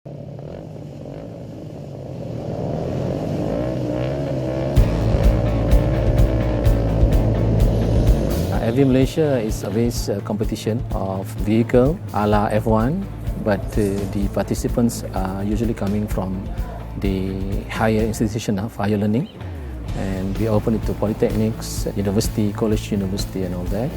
Every Malaysia is a race competition of vehicle a la F1, but the participants are usually coming from the higher institution of higher learning, and we open it to polytechnics, university, college, university and all that.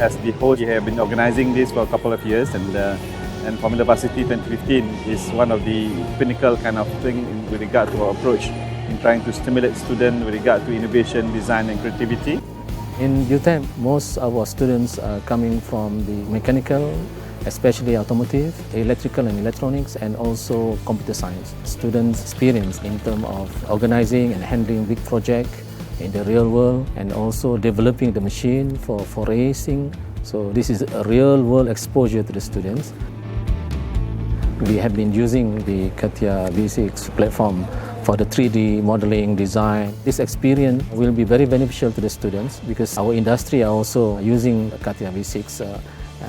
As the host, we have been organizing this for a couple of years, and Formula Varsity 2015 is one of the pinnacle kind of thing with regard to our approach in trying to stimulate students with regard to innovation, design and creativity. In UTEM, most of our students are coming from the mechanical, especially automotive, electrical and electronics, and also computer science. Students' experience in terms of organizing and handling big projects in the real world, and also developing the machine for racing. So this is a real world exposure to the students. We have been using the CATIA V6 platform for the 3D modeling design. This experience will be very beneficial to the students because our industry are also using CATIA V6,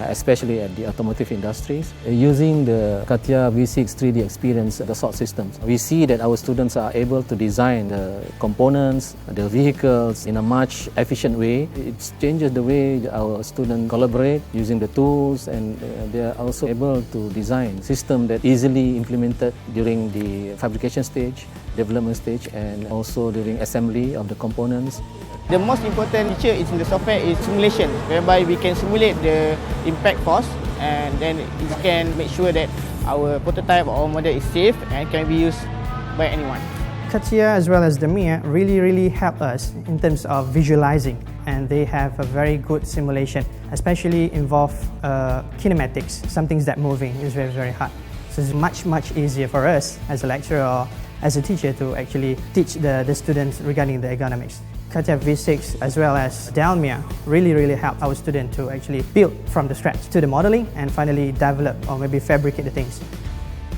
especially at the automotive industries. Using the CATIA V6 3D experience, the sort systems, we see that our students are able to design the components, the vehicles in a much efficient way. It changes the way our students collaborate using the tools, and they are also able to design systems that easily implemented during the fabrication stage, development stage, and also during assembly of the components. The most important feature in the software is simulation, whereby we can simulate the impact force, and then it can make sure that our prototype or model is safe and can be used by anyone. CATIA as well as the MIA really help us in terms of visualizing, and they have a very good simulation, especially involve kinematics. Some things that moving is very hard. So it's much easier for us as a lecturer or as a teacher to actually teach the students regarding the ergonomics. CATIA V6 as well as Dalmia really help our students to actually build from the scratch to the modeling and finally develop or maybe fabricate the things.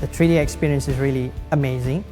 The 3D experience is really amazing,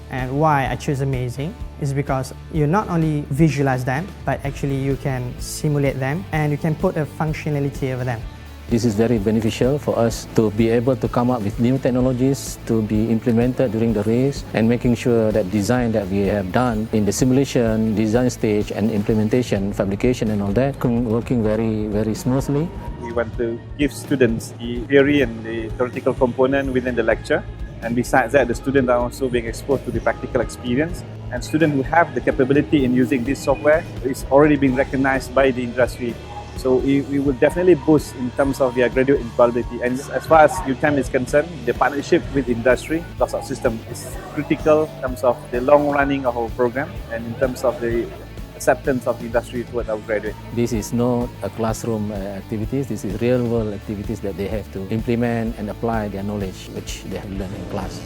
and why I choose amazing is because you not only visualize them, but actually you can simulate them and you can put a functionality over them. This is very beneficial for us to be able to come up with new technologies to be implemented during the race, and making sure that design that we have done in the simulation, design stage and implementation, fabrication and all that working very smoothly. We want to give students the theory and the theoretical component within the lecture, and besides that, the students are also being exposed to the practical experience, and students who have the capability in using this software is already being recognized by the industry. So we will definitely boost in terms of their graduate employability. And as far as UTEM is concerned, the partnership with industry, the system is critical in terms of the long running of our program and in terms of the acceptance of the industry toward our graduates. This is not a classroom activities, this is real world activities that they have to implement and apply their knowledge which they have learned in class.